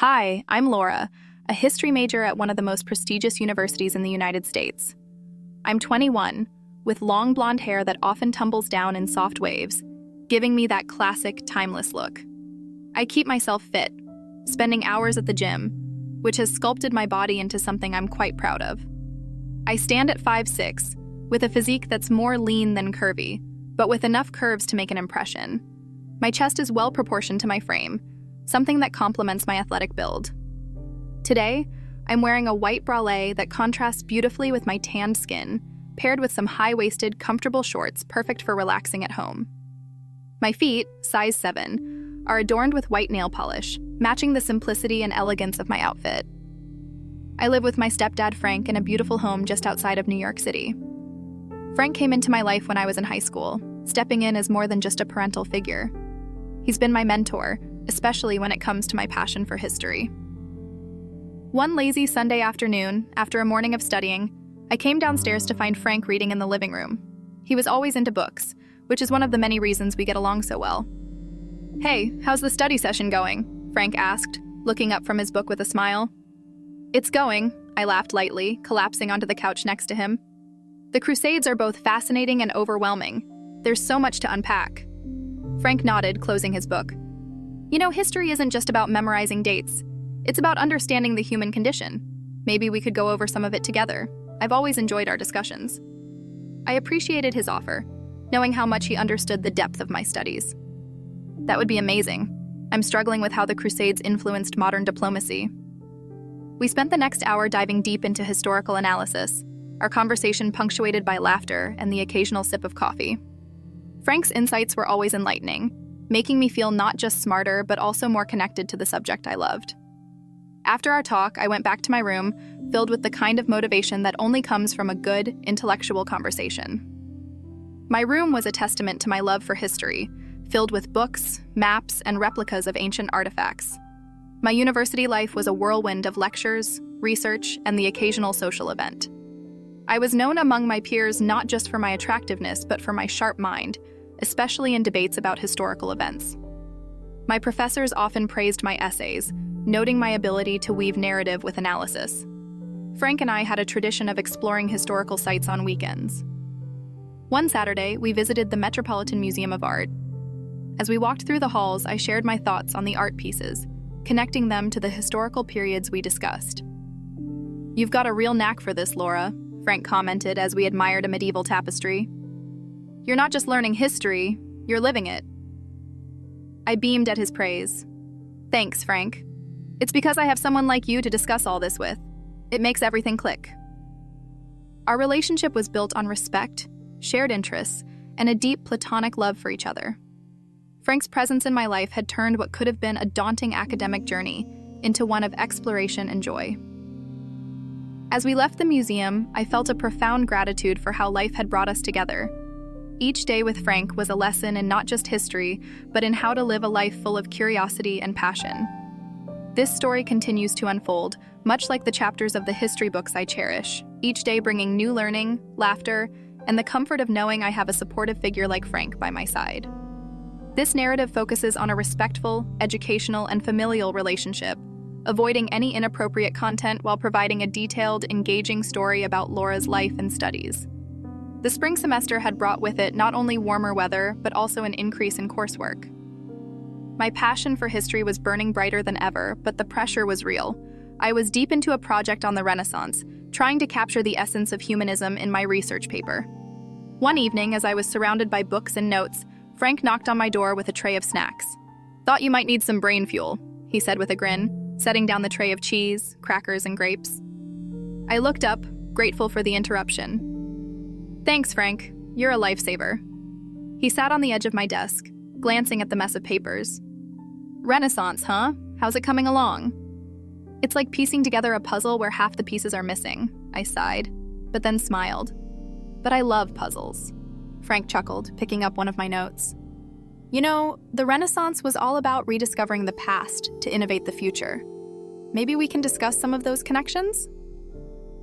Hi, I'm Laura, a history major at one of the most prestigious universities in the United States. I'm 21, with long blonde hair that often tumbles down in soft waves, giving me that classic, timeless look. I keep myself fit, spending hours at the gym, which has sculpted my body into something I'm quite proud of. I stand at 5'6", with a physique that's more lean than curvy, but with enough curves to make an impression. My chest is well proportioned to my frame, something that complements my athletic build. Today, I'm wearing a white bralette that contrasts beautifully with my tanned skin, paired with some high-waisted, comfortable shorts perfect for relaxing at home. My feet, size 7, are adorned with white nail polish, matching the simplicity and elegance of my outfit. I live with my stepdad Frank in a beautiful home just outside of New York City. Frank came into my life when I was in high school, stepping in as more than just a parental figure. He's been my mentor, especially when it comes to my passion for history. One lazy Sunday afternoon, after a morning of studying, I came downstairs to find Frank reading in the living room. He was always into books, which is one of the many reasons we get along so well. "Hey, how's the study session going?" Frank asked, looking up from his book with a smile. "It's going," I laughed lightly, collapsing onto the couch next to him. "The Crusades are both fascinating and overwhelming. There's so much to unpack." Frank nodded, closing his book. "You know, history isn't just about memorizing dates. It's about understanding the human condition. Maybe we could go over some of it together. I've always enjoyed our discussions." I appreciated his offer, knowing how much he understood the depth of my studies. "That would be amazing. I'm struggling with how the Crusades influenced modern diplomacy." We spent the next hour diving deep into historical analysis, our conversation punctuated by laughter and the occasional sip of coffee. Frank's insights were always enlightening, making me feel not just smarter but also more connected to the subject I loved. After our talk, I went back to my room, filled with the kind of motivation that only comes from a good, intellectual conversation. My room was a testament to my love for history, filled with books, maps, and replicas of ancient artifacts. My university life was a whirlwind of lectures, research, and the occasional social event. I was known among my peers not just for my attractiveness, but for my sharp mind, especially in debates about historical events. My professors often praised my essays, noting my ability to weave narrative with analysis. Frank and I had a tradition of exploring historical sites on weekends. One Saturday, we visited the Metropolitan Museum of Art. As we walked through the halls, I shared my thoughts on the art pieces, connecting them to the historical periods we discussed. "You've got a real knack for this, Laura," Frank commented as we admired a medieval tapestry. "You're not just learning history, you're living it." I beamed at his praise. "Thanks, Frank. It's because I have someone like you to discuss all this with. It makes everything click." Our relationship was built on respect, shared interests, and a deep platonic love for each other. Frank's presence in my life had turned what could have been a daunting academic journey into one of exploration and joy. As we left the museum, I felt a profound gratitude for how life had brought us together. Each day with Frank was a lesson in not just history, but in how to live a life full of curiosity and passion. This story continues to unfold, much like the chapters of the history books I cherish, each day bringing new learning, laughter, and the comfort of knowing I have a supportive figure like Frank by my side. This narrative focuses on a respectful, educational, and familial relationship, avoiding any inappropriate content while providing a detailed, engaging story about Laura's life and studies. The spring semester had brought with it not only warmer weather, but also an increase in coursework. My passion for history was burning brighter than ever, but the pressure was real. I was deep into a project on the Renaissance, trying to capture the essence of humanism in my research paper. One evening, as I was surrounded by books and notes, Frank knocked on my door with a tray of snacks. "Thought you might need some brain fuel," he said with a grin, setting down the tray of cheese, crackers, and grapes. I looked up, grateful for the interruption. "Thanks, Frank. You're a lifesaver." He sat on the edge of my desk, glancing at the mess of papers. "Renaissance, huh? How's it coming along?" "It's like piecing together a puzzle where half the pieces are missing," I sighed, but then smiled. "But I love puzzles." Frank chuckled, picking up one of my notes. "You know, the Renaissance was all about rediscovering the past to innovate the future. Maybe we can discuss some of those connections?"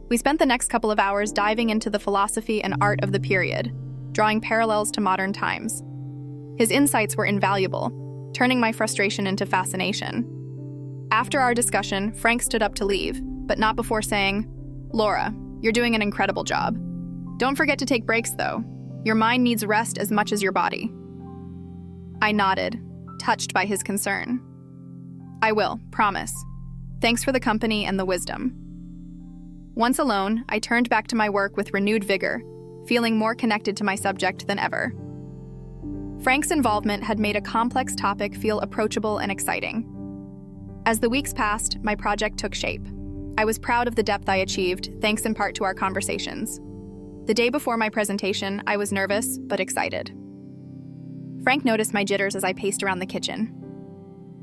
We spent the next couple of hours diving into the philosophy and art of the period, drawing parallels to modern times. His insights were invaluable, turning my frustration into fascination. After our discussion, Frank stood up to leave, but not before saying, "Laura, you're doing an incredible job. Don't forget to take breaks, though. Your mind needs rest as much as your body." I nodded, touched by his concern. "I will, promise. Thanks for the company and the wisdom." Once alone, I turned back to my work with renewed vigor, feeling more connected to my subject than ever. Frank's involvement had made a complex topic feel approachable and exciting. As the weeks passed, my project took shape. I was proud of the depth I achieved, thanks in part to our conversations. The day before my presentation, I was nervous, but excited. Frank noticed my jitters as I paced around the kitchen.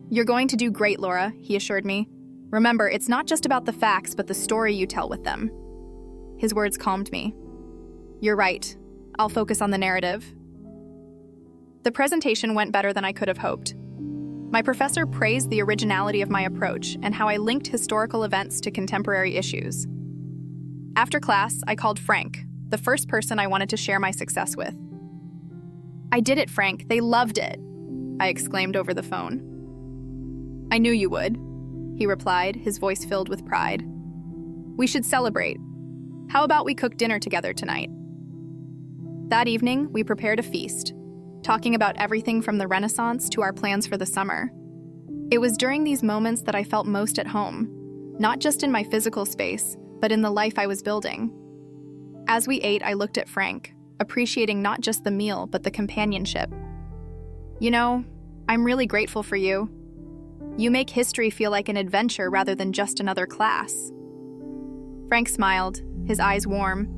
"You're going to do great, Laura," he assured me. "Remember, it's not just about the facts, but the story you tell with them." His words calmed me. "You're right. I'll focus on the narrative." The presentation went better than I could have hoped. My professor praised the originality of my approach and how I linked historical events to contemporary issues. After class, I called Frank, the first person I wanted to share my success with. "I did it, Frank. They loved it," I exclaimed over the phone. "I knew you would," he replied, his voice filled with pride. "We should celebrate. How about we cook dinner together tonight?" That evening, we prepared a feast, talking about everything from the Renaissance to our plans for the summer. It was during these moments that I felt most at home, not just in my physical space, but in the life I was building. As we ate, I looked at Frank, appreciating not just the meal, but the companionship. "You know, I'm really grateful for you. You make history feel like an adventure rather than just another class." Frank smiled, his eyes warm.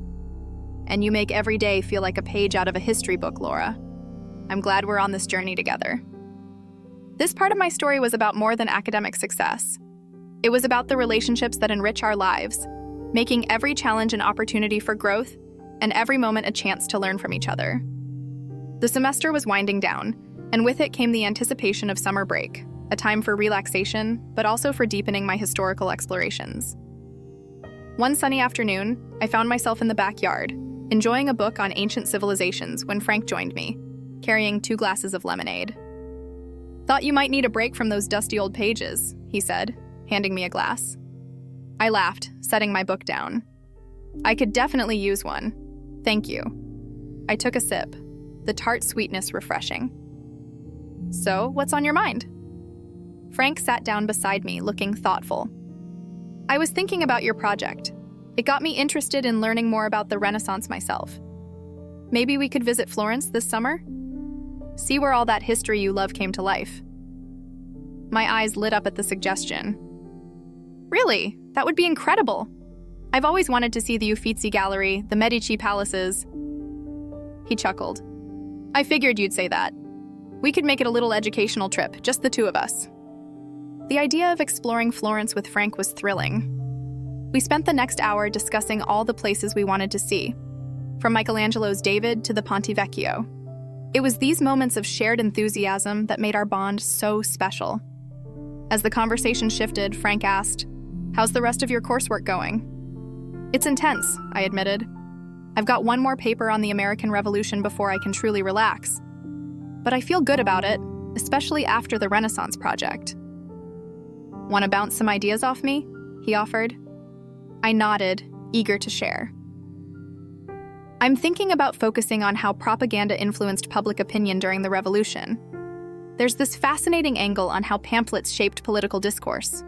"And you make every day feel like a page out of a history book, Laura. I'm glad we're on this journey together." This part of my story was about more than academic success. It was about the relationships that enrich our lives, making every challenge an opportunity for growth and every moment a chance to learn from each other. The semester was winding down, and with it came the anticipation of summer break, a time for relaxation, but also for deepening my historical explorations. One sunny afternoon, I found myself in the backyard, enjoying a book on ancient civilizations when Frank joined me, carrying 2 glasses of lemonade. "Thought you might need a break from those dusty old pages," he said, handing me a glass. I laughed, setting my book down. "I could definitely use one. Thank you." I took a sip, the tart sweetness refreshing. "So, what's on your mind?" Frank sat down beside me, looking thoughtful. "I was thinking about your project. It got me interested in learning more about the Renaissance myself. Maybe we could visit Florence this summer? See where all that history you love came to life." My eyes lit up at the suggestion. "Really? That would be incredible. I've always wanted to see the Uffizi Gallery, the Medici palaces." He chuckled. "I figured you'd say that. We could make it a little educational trip, just the 2 of us." The idea of exploring Florence with Frank was thrilling. We spent the next hour discussing all the places we wanted to see, from Michelangelo's David to the Ponte Vecchio. It was these moments of shared enthusiasm that made our bond so special. As the conversation shifted, Frank asked, "How's the rest of your coursework going?" "It's intense," I admitted. "I've got one more paper on the American Revolution before I can truly relax. But I feel good about it, especially after the Renaissance project." "Want to bounce some ideas off me?" he offered. I nodded, eager to share. "I'm thinking about focusing on how propaganda influenced public opinion during the Revolution. There's this fascinating angle on how pamphlets shaped political discourse."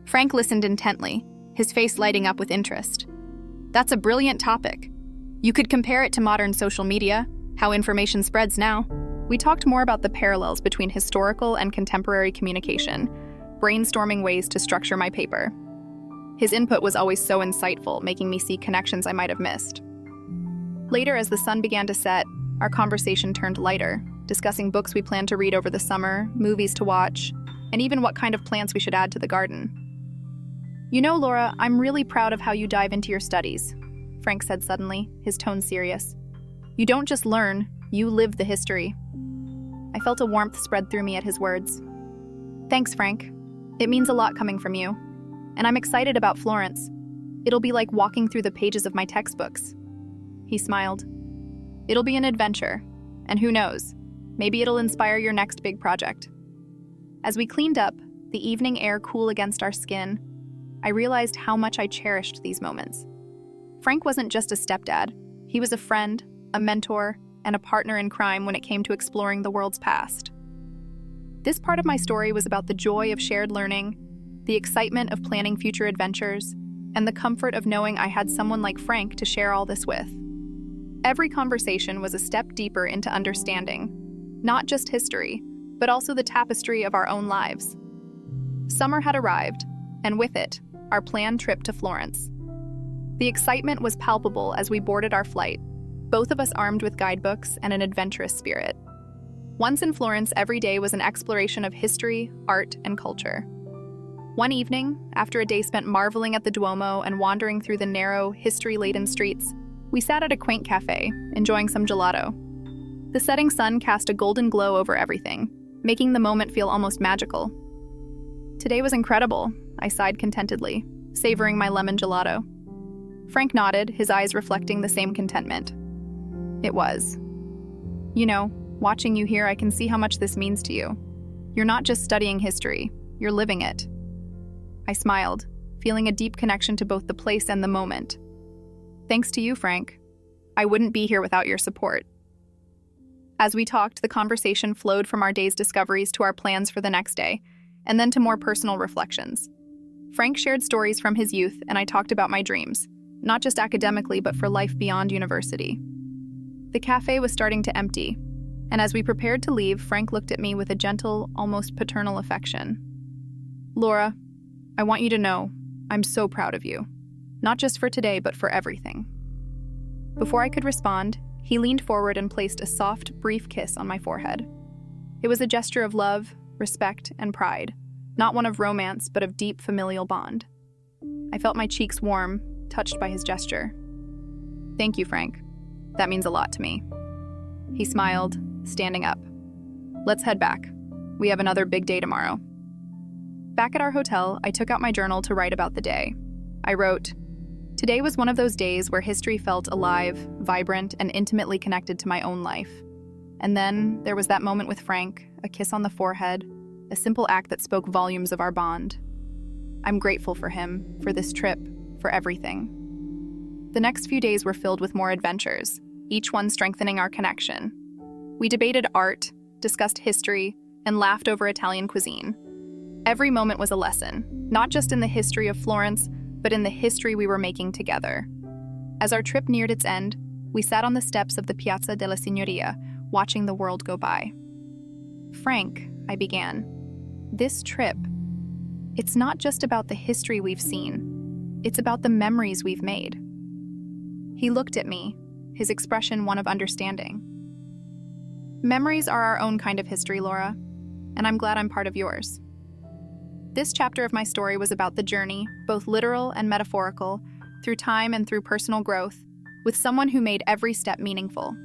Frank listened intently, his face lighting up with interest. "That's a brilliant topic. You could compare it to modern social media, how information spreads now." We talked more about the parallels between historical and contemporary communication, brainstorming ways to structure my paper. His input was always so insightful, making me see connections I might have missed. Later, as the sun began to set, our conversation turned lighter, discussing books we planned to read over the summer, movies to watch, and even what kind of plants we should add to the garden. "You know, Laura, I'm really proud of how you dive into your studies," Frank said suddenly, his tone serious. "You don't just learn, you live the history." I felt a warmth spread through me at his words. "Thanks, Frank. It means a lot coming from you. And I'm excited about Florence. It'll be like walking through the pages of my textbooks." He smiled. "It'll be an adventure. And who knows, maybe it'll inspire your next big project." As we cleaned up, the evening air cool against our skin, I realized how much I cherished these moments. Frank wasn't just a stepdad. He was a friend, a mentor, and a partner in crime when it came to exploring the world's past. This part of my story was about the joy of shared learning, the excitement of planning future adventures, and the comfort of knowing I had someone like Frank to share all this with. Every conversation was a step deeper into understanding, not just history, but also the tapestry of our own lives. Summer had arrived, and with it, our planned trip to Florence. The excitement was palpable as we boarded our flight, both of us armed with guidebooks and an adventurous spirit. Once in Florence, every day was an exploration of history, art, and culture. One evening, after a day spent marveling at the Duomo and wandering through the narrow, history-laden streets, we sat at a quaint cafe, enjoying some gelato. The setting sun cast a golden glow over everything, making the moment feel almost magical. Today was incredible, I sighed contentedly, savoring my lemon gelato. Frank nodded, his eyes reflecting the same contentment. It was. You know, watching you here, I can see how much this means to you. You're not just studying history, you're living it. I smiled, feeling a deep connection to both the place and the moment. Thanks to you, Frank. I wouldn't be here without your support. As we talked, the conversation flowed from our day's discoveries to our plans for the next day, and then to more personal reflections. Frank shared stories from his youth, and I talked about my dreams, not just academically, but for life beyond university. The cafe was starting to empty, and as we prepared to leave, Frank looked at me with a gentle, almost paternal affection. Laura, I want you to know, I'm so proud of you. Not just for today, but for everything. Before I could respond, he leaned forward and placed a soft, brief kiss on my forehead. It was a gesture of love, respect, and pride, not one of romance, but of deep familial bond. I felt my cheeks warm, touched by his gesture. Thank you, Frank. That means a lot to me. He smiled, standing up. Let's head back. We have another big day tomorrow. Back at our hotel, I took out my journal to write about the day. I wrote, "Today was one of those days where history felt alive, vibrant, and intimately connected to my own life. And then there was that moment with Frank, a kiss on the forehead, a simple act that spoke volumes of our bond. I'm grateful for him, for this trip, for everything." The next few days were filled with more adventures, each one strengthening our connection. We debated art, discussed history, and laughed over Italian cuisine. Every moment was a lesson, not just in the history of Florence, but in the history we were making together. As our trip neared its end, we sat on the steps of the Piazza della Signoria, watching the world go by. "Frank," I began, "this trip, it's not just about the history we've seen, it's about the memories we've made." He looked at me, his expression one of understanding. Memories are our own kind of history, Laura, and I'm glad I'm part of yours. This chapter of my story was about the journey, both literal and metaphorical, through time and through personal growth, with someone who made every step meaningful.